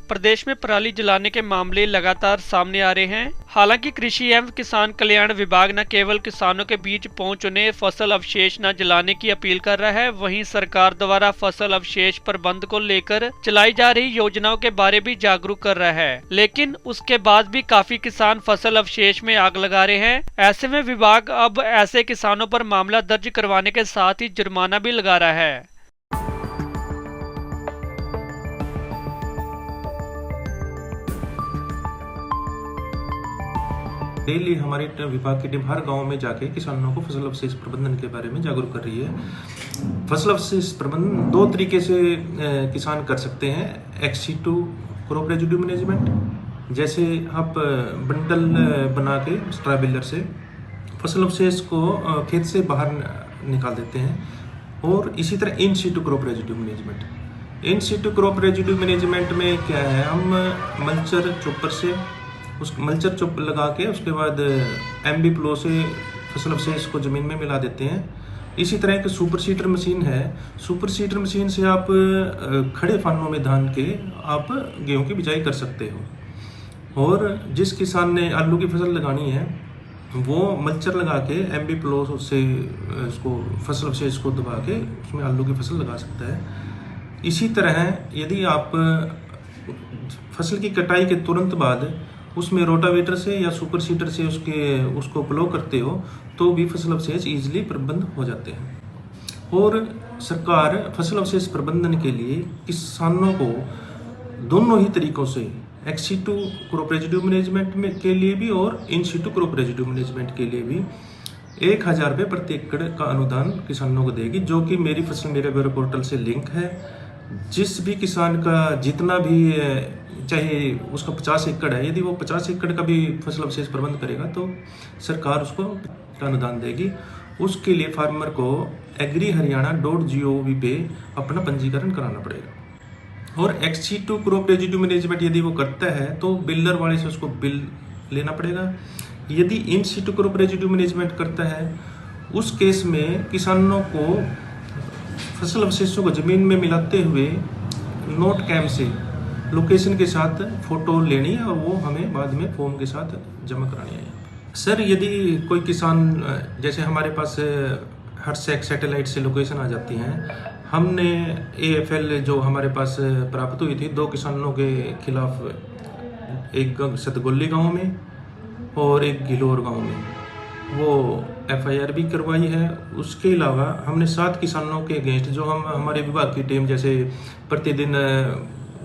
प्रदेश में पराली जलाने के मामले लगातार सामने आ रहे हैं। हालांकि कृषि एवं किसान कल्याण विभाग न केवल किसानों के बीच पहुंच उन्हें फसल अवशेष न जलाने की अपील कर रहा है, वहीं सरकार द्वारा फसल अवशेष प्रबंध को लेकर चलाई जा रही योजनाओं के बारे भी जागरूक कर रहा है। लेकिन उसके बाद भी काफी किसान फसल अवशेष में आग लगा रहे हैं। ऐसे में विभाग अब ऐसे किसानों पर मामला दर्ज करवाने के साथ ही जुर्माना भी लगा रहा है। डेली हमारी विभाग की टीम हर गांव में जाके किसानों को फसल अवशेष प्रबंधन के बारे में जागरूक कर रही है। फसल अवशेष प्रबंधन दो तरीके से किसान कर सकते हैं। एक्सी2 क्रॉप रेजिड्यू मैनेजमेंट, जैसे आप बंडल बना के स्ट्रा बेलर से फसल अवशेष को खेत से बाहर निकाल देते हैं, और इसी तरह in situ crop residue management. In situ crop residue management में क्या है, हम मल्चर चॉपर से उस मल्चर चॉपर लगा के उसके बाद एमबी प्लो से फसल अवशेष को ज़मीन में मिला देते हैं। इसी तरह एक सुपर सीडर मशीन है। सुपर सीडर मशीन से आप खड़े फानों में धान के आप गेहूं की बिजाई कर सकते हो। और जिस किसान ने आलू की फसल लगानी है वो मल्चर लगा के एमबी प्लो से उसको फसल अवशेष को दबा के उसमें आलू की फसल लगा सकता है। इसी तरह यदि आप फसल की कटाई के तुरंत बाद उसमें रोटावेटर से या सुपर सीडर से उसको प्लो करते हो तो भी फसल अवशेष ईजिली प्रबंध हो जाते हैं। और सरकार फसल अवशेष प्रबंधन के लिए किसानों को दोनों ही तरीकों से एक्सी2 क्रॉप रेजिड्यू मैनेजमेंट में के लिए भी और in situ crop residue management के लिए भी 1000 रुपये प्रति एकड़ का अनुदान किसानों को देगी, जो कि मेरी फसल मेरे ब्यौरा पोर्टल से लिंक है। जिस भी किसान का जितना भी चाहे उसका 50 एकड़ है, यदि वो 50 एकड़ का भी फसल अवशेष प्रबंध करेगा तो सरकार उसको अनुदान देगी। उसके लिए फार्मर को agriharyana.gov पे अपना पंजीकरण कराना पड़ेगा। और एक्सी2 क्रॉप रेजिड्यू मैनेजमेंट यदि वो करता है तो बिल्डर वाले से उसको बिल लेना पड़ेगा। यदि in situ crop residue management करता है उस केस में किसानों को फसल अवशेषों को जमीन में मिलाते हुए नोट कैम से लोकेशन के साथ फोटो लेनी है और वो हमें बाद में फॉर्म के साथ जमा करानी है। सर, यदि कोई किसान, जैसे हमारे पास हर सैटेलाइट से लोकेशन आ जाती हैं, हमने AFL जो हमारे पास प्राप्त हुई थी 2 किसानों के खिलाफ, एक सतगोली गांव में और एक गिलोर गांव में, वो FIR भी करवाई है। उसके अलावा हमने 7 किसानों के अगेंस्ट, जो हमारे विभाग की टीम जैसे प्रतिदिन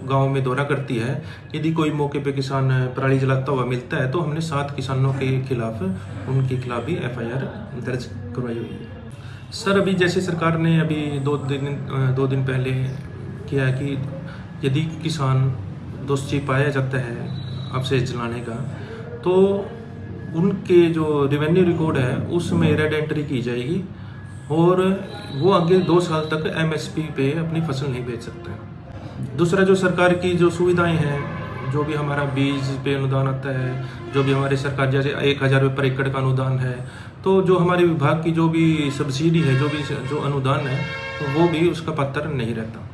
गांव में दौरा करती है, यदि कोई मौके पे किसान पराली जलाता हुआ मिलता है तो हमने 7 किसानों के खिलाफ उनके खिलाफ भी FIR दर्ज करवाई हुई है। सर, अभी जैसे सरकार ने अभी 2 दिन पहले किया है कि यदि किसान दोषी पाया जाता है अवशेष जलाने का तो उनके जो रेवेन्यू रिकॉर्ड है उसमें रेड एंट्री की जाएगी और वो आगे 2 साल तक MSP पे अपनी फसल नहीं बेच सकते। दूसरा, जो सरकार की जो सुविधाएं हैं, जो भी हमारा बीज पे अनुदान आता है, जो भी हमारे सरकार जैसे 1000 रुपये पर एकड़ का अनुदान है, तो जो हमारे विभाग की जो भी सब्सिडी है, जो अनुदान है, तो वो भी उसका पात्र नहीं रहता।